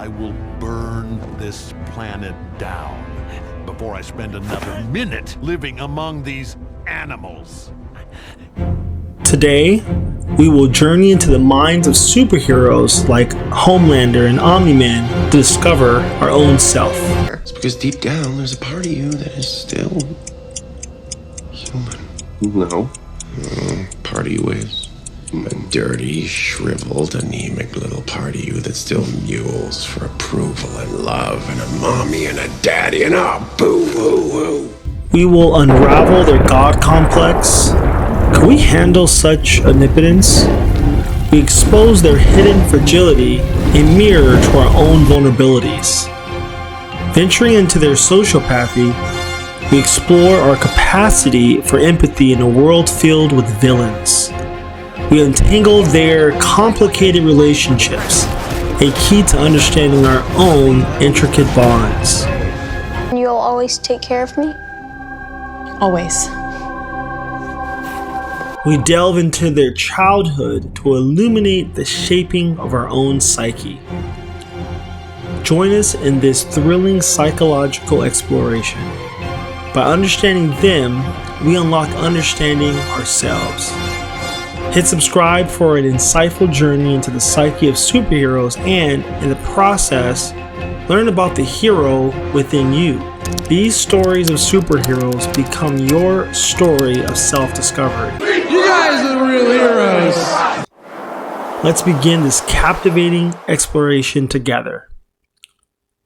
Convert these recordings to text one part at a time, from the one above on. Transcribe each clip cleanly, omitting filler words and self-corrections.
I will burn this planet down before I spend another minute living among these animals. Today, we will journey into the minds of superheroes like Homelander and Omni-Man to discover our own self. It's because deep down, there's a part of you that is still human. No. Part of you is a dirty, shriveled, anemic little part of you that still mules for approval and love and a mommy and a daddy and a boo-hoo-hoo. We will unravel their God complex. Can we handle such omnipotence? We expose their hidden fragility, a mirror to our own vulnerabilities. Venturing into their sociopathy, we explore our capacity for empathy in a world filled with villains. We untangle their complicated relationships, a key to understanding our own intricate bonds. You'll always take care of me? Always. We delve into their childhood to illuminate the shaping of our own psyche. Join us in this thrilling psychological exploration. By understanding them, we unlock understanding ourselves. Hit subscribe for an insightful journey into the psyche of superheroes and, in the process, learn about the hero within you. These stories of superheroes become your story of self-discovery. You guys are real heroes! Let's begin this captivating exploration together.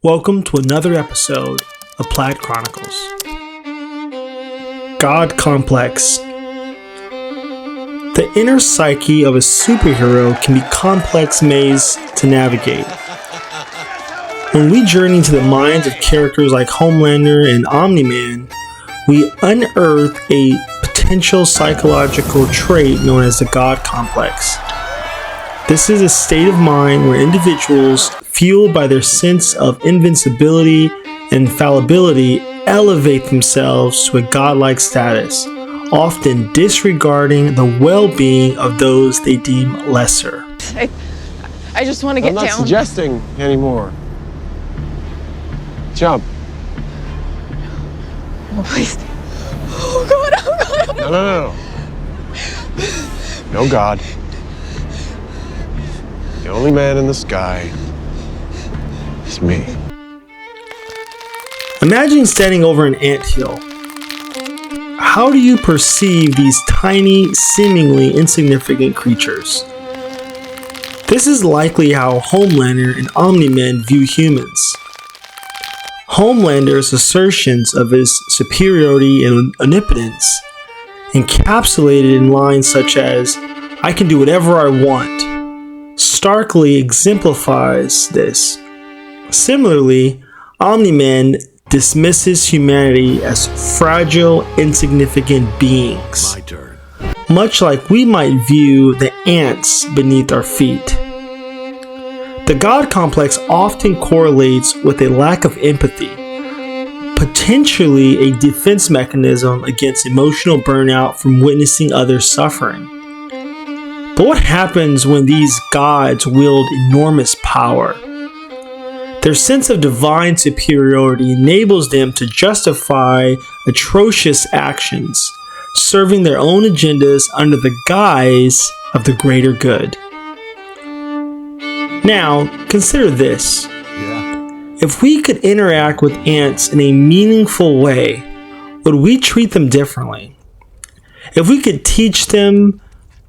Welcome to another episode of Plaid Chronicles. God Complex. The inner psyche of a superhero can be a complex maze to navigate. When we journey into the minds of characters like Homelander and Omni-Man, we unearth a potential psychological trait known as the God Complex. This is a state of mind where individuals, fueled by their sense of invincibility and fallibility, elevate themselves to a godlike status, often disregarding the well-being of those they deem lesser. I just want to get down. I'm not suggesting anymore. Jump. Oh, please. Oh, God. No. No God. The only man in the sky is me. Imagine standing over an anthill. How do you perceive these tiny, seemingly insignificant creatures? This is likely how Homelander and Omni-Man view humans. Homelander's assertions of his superiority and omnipotence, encapsulated in lines such as, "I can do whatever I want," starkly exemplifies this. Similarly, Omni-Man dismisses humanity as fragile, insignificant beings, much like we might view the ants beneath our feet. The God complex often correlates with a lack of empathy, potentially a defense mechanism against emotional burnout from witnessing others suffering. But what happens when these gods wield enormous power? Their sense of divine superiority enables them to justify atrocious actions, serving their own agendas under the guise of the greater good. Now, consider this. If we could interact with ants in a meaningful way, would we treat them differently? If we could teach them,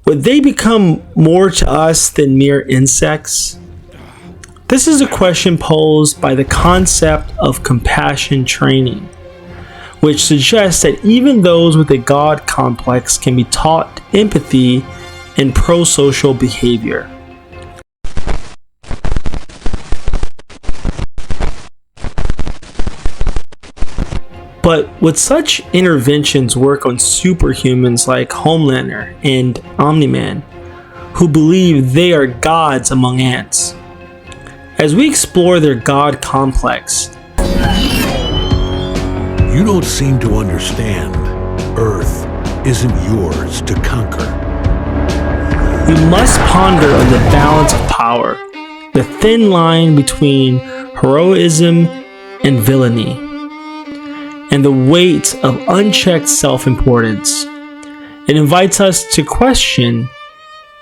would they become more to us than mere insects? This is a question posed by the concept of compassion training, which suggests that even those with a God complex can be taught empathy and pro-social behavior. But would such interventions work on superhumans like Homelander and Omni-Man, who believe they are gods among ants? As we explore their God complex, You don't seem to understand. Earth isn't yours to conquer. we must ponder on the balance of power. the thin line between heroism and villainy, and the weight of unchecked self-importance. It invites us to question,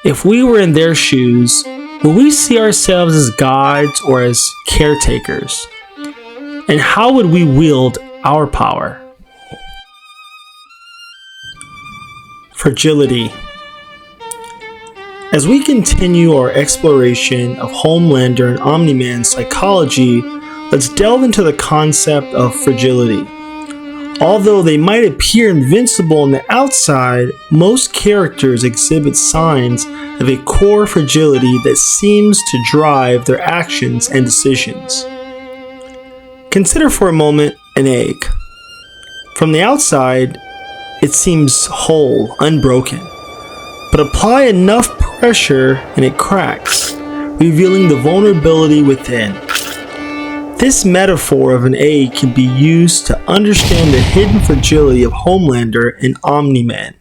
if we were in their shoes, would we see ourselves as gods or as caretakers? And how would we wield our power? Fragility. As we continue our exploration of Homelander and Omni-Man's psychology, let's delve into the concept of fragility. Although they might appear invincible on the outside, most characters exhibit signs of a core fragility that seems to drive their actions and decisions. Consider for a moment an egg. From the outside, it seems whole, unbroken. But apply enough pressure and it cracks, revealing the vulnerability within. This metaphor of an egg can be used to understand the hidden fragility of Homelander and Omni-Man.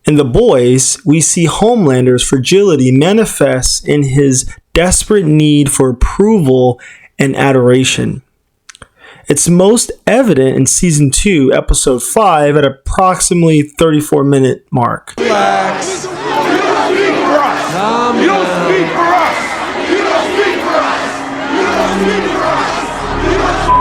In The Boys, we see Homelander's fragility manifest in his desperate need for approval and adoration. It's most evident in Season 2, Episode 5 at approximately 34-minute mark. Relax. You don't speak for us! You don't speak for us! You don't speak for us! You don't speak for us! You don't speak for us!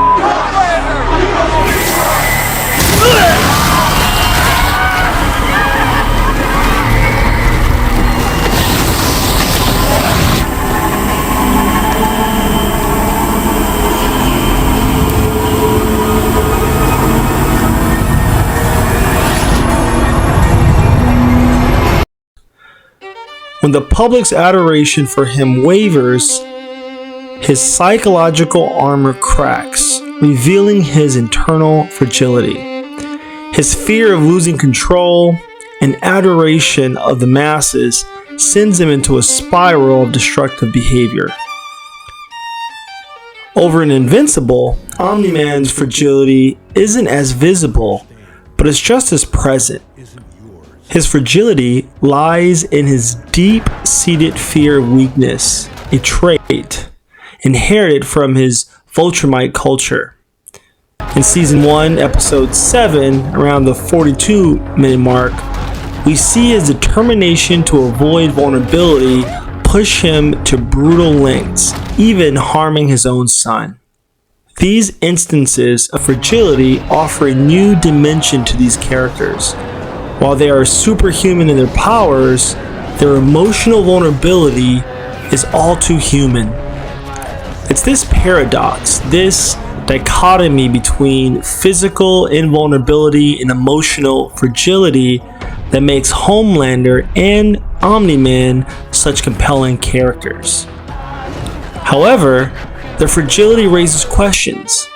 When the public's adoration for him wavers, his psychological armor cracks, revealing his internal fragility. His fear of losing control and adoration of the masses sends him into a spiral of destructive behavior. Over in Invincible, Omni-Man's fragility isn't as visible, but it's just as present. His fragility lies in his deep-seated fear of weakness, a trait inherited from his Viltrumite culture. In Season 1, Episode 7, around the 42-minute mark, we see his determination to avoid vulnerability push him to brutal lengths, even harming his own son. These instances of fragility offer a new dimension to these characters. While they are superhuman in their powers, their emotional vulnerability is all too human. It's this paradox, this dichotomy between physical invulnerability and emotional fragility that makes Homelander and Omni-Man such compelling characters. However, their fragility raises questions.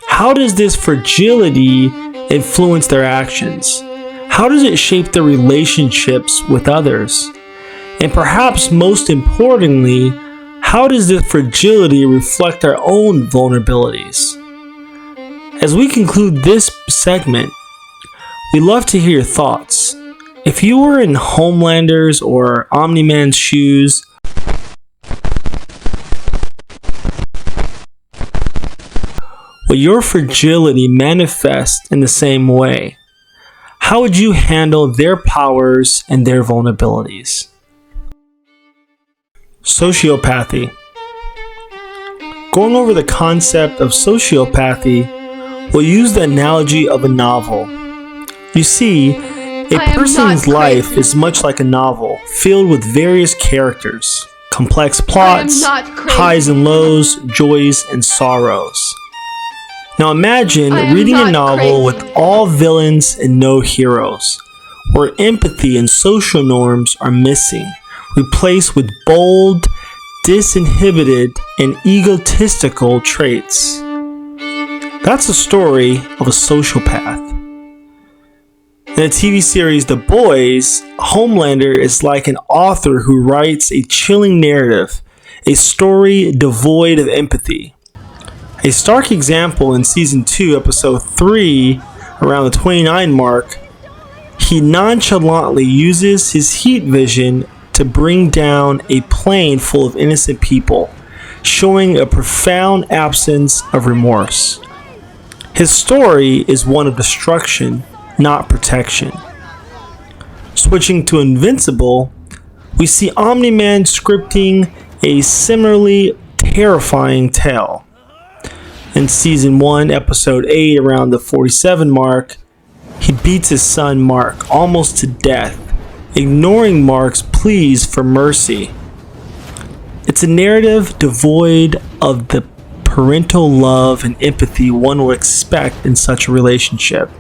How does this fragility influence their actions? How does it shape their relationships with others? And perhaps most importantly, how does this fragility reflect our own vulnerabilities? As we conclude this segment, we'd love to hear your thoughts. If you were in Homelander's or Omni-Man's shoes, will your fragility manifest in the same way? How would you handle their powers and their vulnerabilities? Sociopathy. Going over the concept of sociopathy, we'll use the analogy of a novel. You see, a person's life is much like a novel, filled with various characters, complex plots, highs and lows, joys and sorrows. Now imagine reading a novel with all villains and no heroes, where empathy and social norms are missing, replaced with bold, disinhibited, and egotistical traits. That's the story of a sociopath. In the TV series The Boys, Homelander is like an author who writes a chilling narrative, a story devoid of empathy. A stark example in Season 2, Episode 3, around the 29 mark, he nonchalantly uses his heat vision to bring down a plane full of innocent people, showing a profound absence of remorse. His story is one of destruction, not protection. Switching to Invincible, we see Omni-Man scripting a similarly terrifying tale. In Season 1, Episode 8, around the 47 mark, he beats his son Mark almost to death, ignoring Mark's pleas for mercy. It's a narrative devoid of the parental love and empathy one would expect in such a relationship.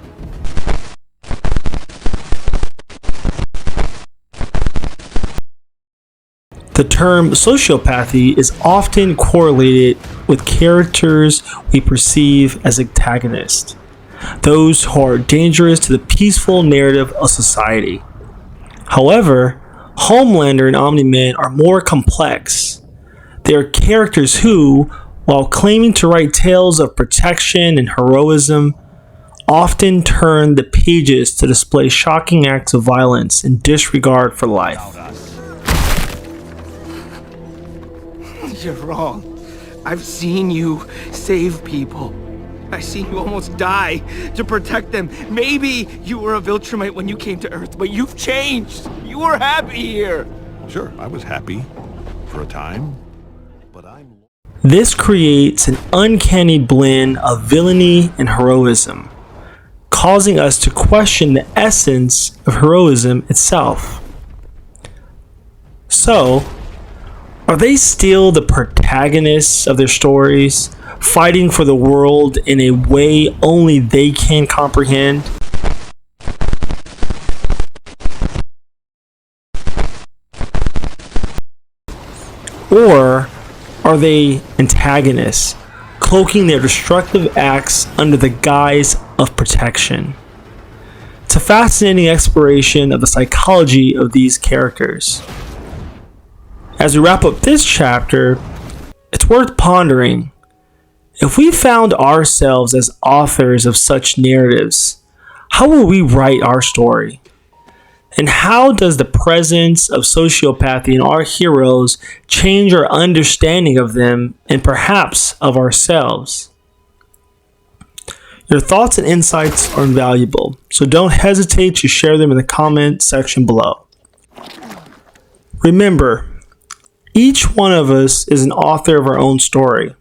The term sociopathy is often correlated with characters we perceive as antagonists, those who are dangerous to the peaceful narrative of society. However, Homelander and Omni-Man are more complex. They are characters who, while claiming to write tales of protection and heroism, often turn the pages to display shocking acts of violence and disregard for life. You're wrong. I've seen you save people. I've seen you almost die to protect them. Maybe you were a Viltrumite when you came to Earth, but you've changed. You were happy here. Sure, I was happy for a time, but I'm... This creates an uncanny blend of villainy and heroism, causing us to question the essence of heroism itself. So, are they still the protagonists of their stories, fighting for the world in a way only they can comprehend? Or are they antagonists, cloaking their destructive acts under the guise of protection? It's a fascinating exploration of the psychology of these characters. As we wrap up this chapter, it's worth pondering. If we found ourselves as authors of such narratives, how will we write our story? And how does the presence of sociopathy in our heroes change our understanding of them and perhaps of ourselves? Your thoughts and insights are invaluable, so don't hesitate to share them in the comment section below. Remember, each one of us is an author of our own story.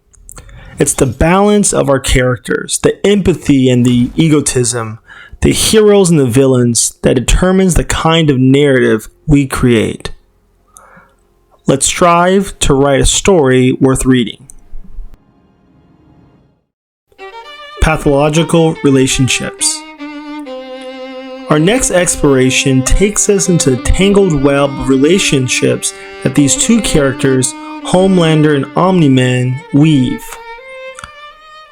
It's the balance of our characters, the empathy and the egotism, the heroes and the villains that determines the kind of narrative we create. Let's strive to write a story worth reading. Pathological relationships. Our next exploration takes us into the tangled web of relationships that these two characters, Homelander and Omni-Man, weave.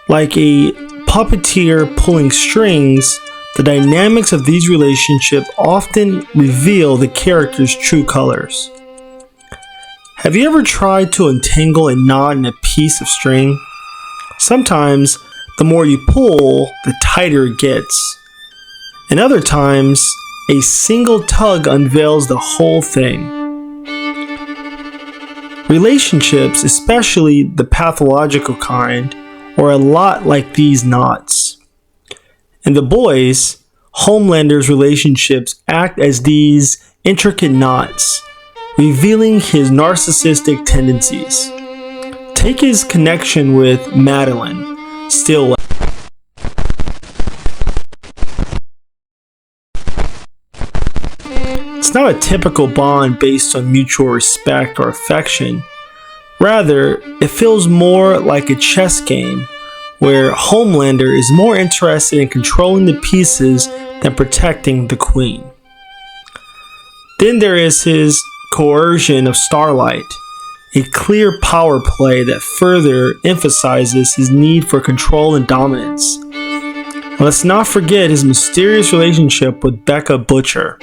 Like a puppeteer pulling strings, the dynamics of these relationships often reveal the character's true colors. Have you ever tried to untangle a knot in a piece of string? Sometimes, the more you pull, the tighter it gets. And other times, a single tug unveils the whole thing. Relationships, especially the pathological kind, are a lot like these knots. In The Boys, Homelander's relationships act as these intricate knots, revealing his narcissistic tendencies. Take his connection with Madeline, Stillwell. It's not a typical bond based on mutual respect or affection. Rather, it feels more like a chess game where Homelander is more interested in controlling the pieces than protecting the queen. Then there is his coercion of Starlight, a clear power play that further emphasizes his need for control and dominance. And let's not forget his mysterious relationship with Becca Butcher.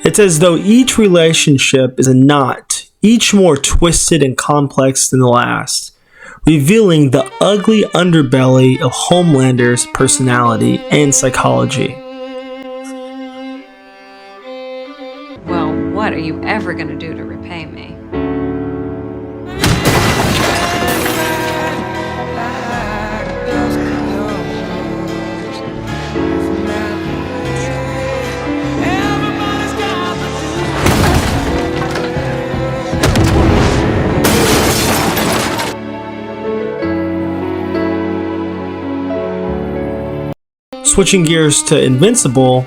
It's as though each relationship is a knot, each more twisted and complex than the last, revealing the ugly underbelly of Homelander's personality and psychology. Well, what are you ever gonna do to repay me? Switching gears to Invincible,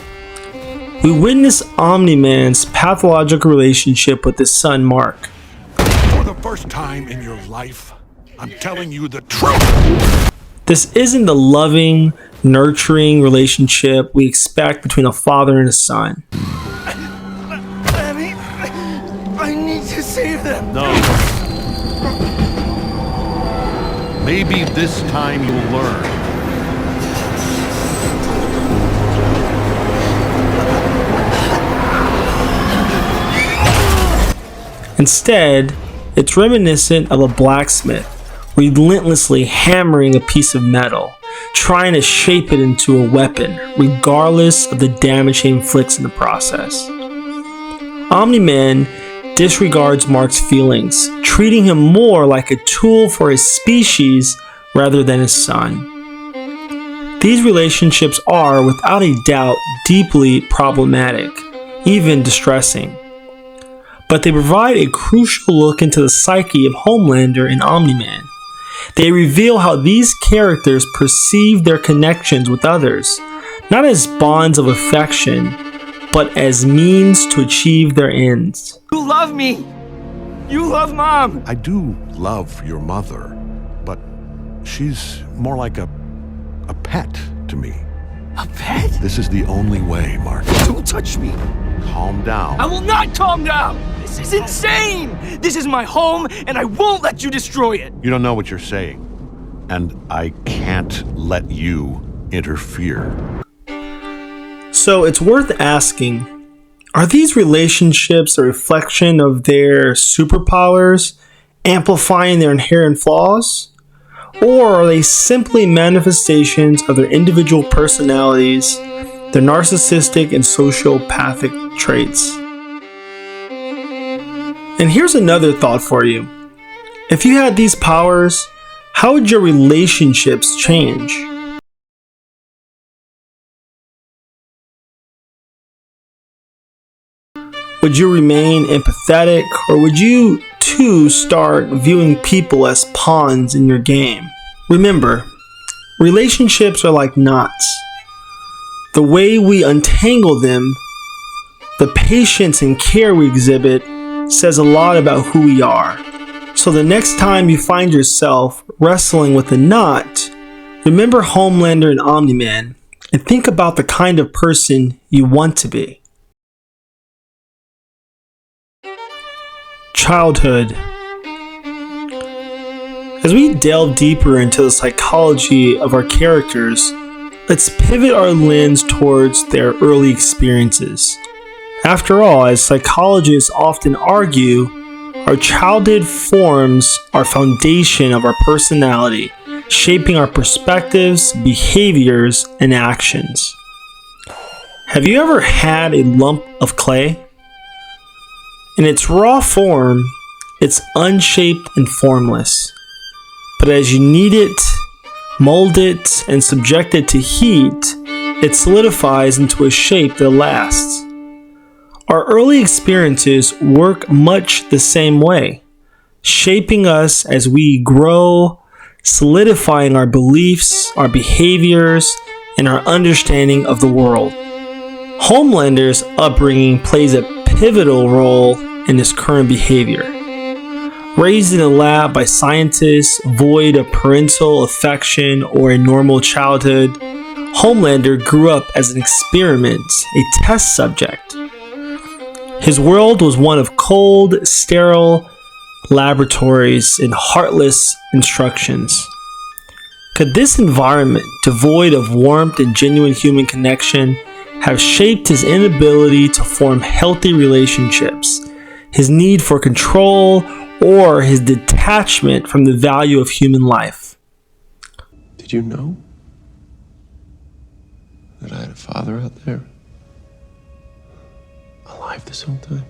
we witness Omni-Man's pathological relationship with his son Mark. For the first time in your life, I'm telling you the truth. This isn't the loving, nurturing relationship we expect between a father and a son. Abby, I need to save them. No. Maybe this time you'll learn. Instead, it's reminiscent of a blacksmith, relentlessly hammering a piece of metal, trying to shape it into a weapon, regardless of the damage he inflicts in the process. Omni-Man disregards Mark's feelings, treating him more like a tool for his species rather than his son. These relationships are, without a doubt, deeply problematic, even distressing. But they provide a crucial look into the psyche of Homelander and Omni-Man. They reveal how these characters perceive their connections with others, not as bonds of affection, but as means to achieve their ends. You love me. You love Mom. I do love your mother, but she's more like a pet to me. A pet? This is the only way, Mark. Don't touch me. Calm down. I will not calm down. This is insane. This is my home, and I won't let you destroy it. You don't know what you're saying, and I can't let you interfere. So it's worth asking, are these relationships a reflection of their superpowers, amplifying their inherent flaws? Or are they simply manifestations of their individual personalities, their narcissistic and sociopathic traits? And here's another thought for you. If you had these powers, how would your relationships change? Would you remain empathetic, or would you too start viewing people as pawns in your game? Remember, relationships are like knots. The way we untangle them, the patience and care we exhibit, says a lot about who we are. So the next time you find yourself wrestling with a knot, remember Homelander and Omni-Man, and think about the kind of person you want to be. Childhood. As we delve deeper into the psychology of our characters, let's pivot our lens towards their early experiences. After all, as psychologists often argue, our childhood forms our foundation of our personality, shaping our perspectives, behaviors, and actions. Have you ever had a lump of clay? In its raw form, it's unshaped and formless. But as you knead it, mold it, and subject it to heat, it solidifies into a shape that lasts. Our early experiences work much the same way, shaping us as we grow, solidifying our beliefs, our behaviors, and our understanding of the world. Homelander's upbringing plays a pivotal role in his current behavior. Raised in a lab by scientists void of parental affection or a normal childhood, Homelander grew up as an experiment, a test subject. His world was one of cold, sterile laboratories and heartless instructions. Could this environment, devoid of warmth and genuine human connection, have shaped his inability to form healthy relationships, his need for control, or his detachment from the value of human life? Did you know that I had a father out there? Alive this whole time?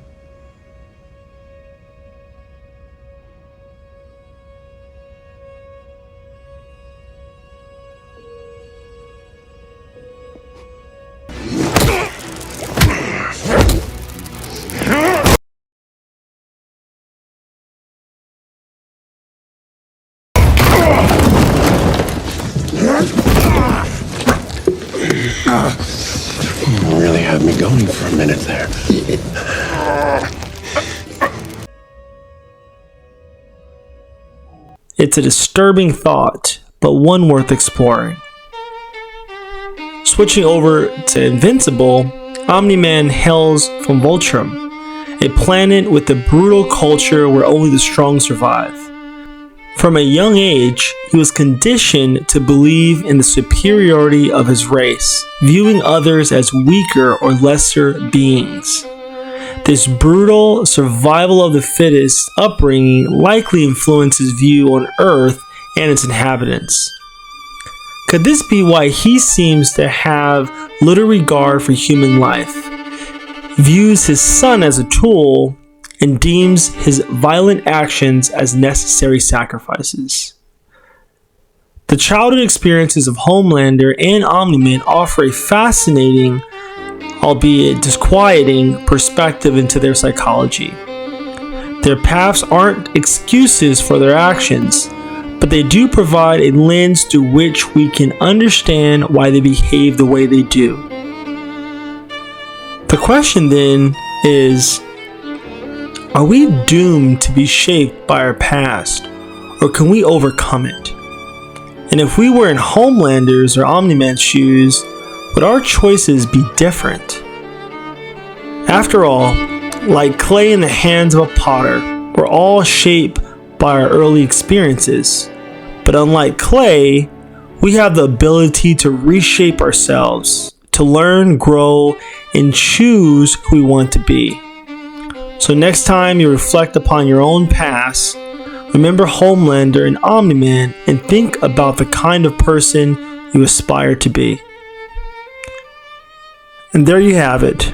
You really had me going for a minute there. It's a disturbing thought, but one worth exploring. Switching over to Invincible, Omni-Man hails from Vultrum, a planet with a brutal culture where only the strong survive. From a young age, he was conditioned to believe in the superiority of his race, viewing others as weaker or lesser beings. This brutal survival of the fittest upbringing likely influenced his view on Earth and its inhabitants. Could this be why he seems to have little regard for human life, views his son as a tool, and deems his violent actions as necessary sacrifices? The childhood experiences of Homelander and Omni-Man offer a fascinating, albeit disquieting, perspective into their psychology. Their paths aren't excuses for their actions, but they do provide a lens through which we can understand why they behave the way they do. The question then is, are we doomed to be shaped by our past, or can we overcome it? And if we were in Homelander's or Omni-Man's shoes, would our choices be different? After all, like clay in the hands of a potter, we're all shaped by our early experiences. But unlike clay, we have the ability to reshape ourselves, to learn, grow, and choose who we want to be. So next time you reflect upon your own past, remember Homelander and Omni-Man and think about the kind of person you aspire to be. And there you have it.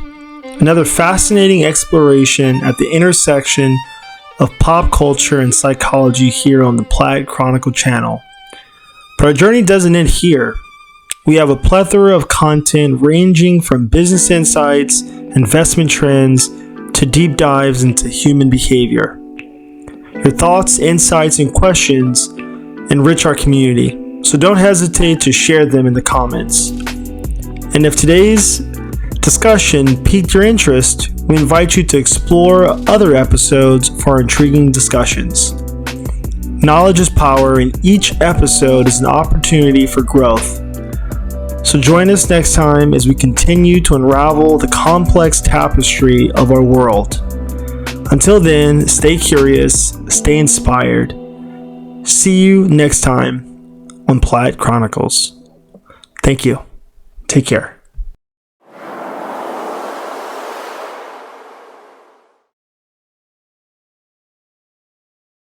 Another fascinating exploration at the intersection of pop culture and psychology here on the Plaid Chronicle channel. But our journey doesn't end here. We have a plethora of content ranging from business insights, investment trends, to deep dives into human behavior. Your thoughts, insights, and questions enrich our community, so don't hesitate to share them in the comments. And if today's discussion piqued your interest, we invite you to explore other episodes for intriguing discussions. Knowledge is power, and each episode is an opportunity for growth. So join us next time as we continue to unravel the complex tapestry of our world. Until then, stay curious, stay inspired. See you next time on Plaid Chronicles. Thank you. Take care.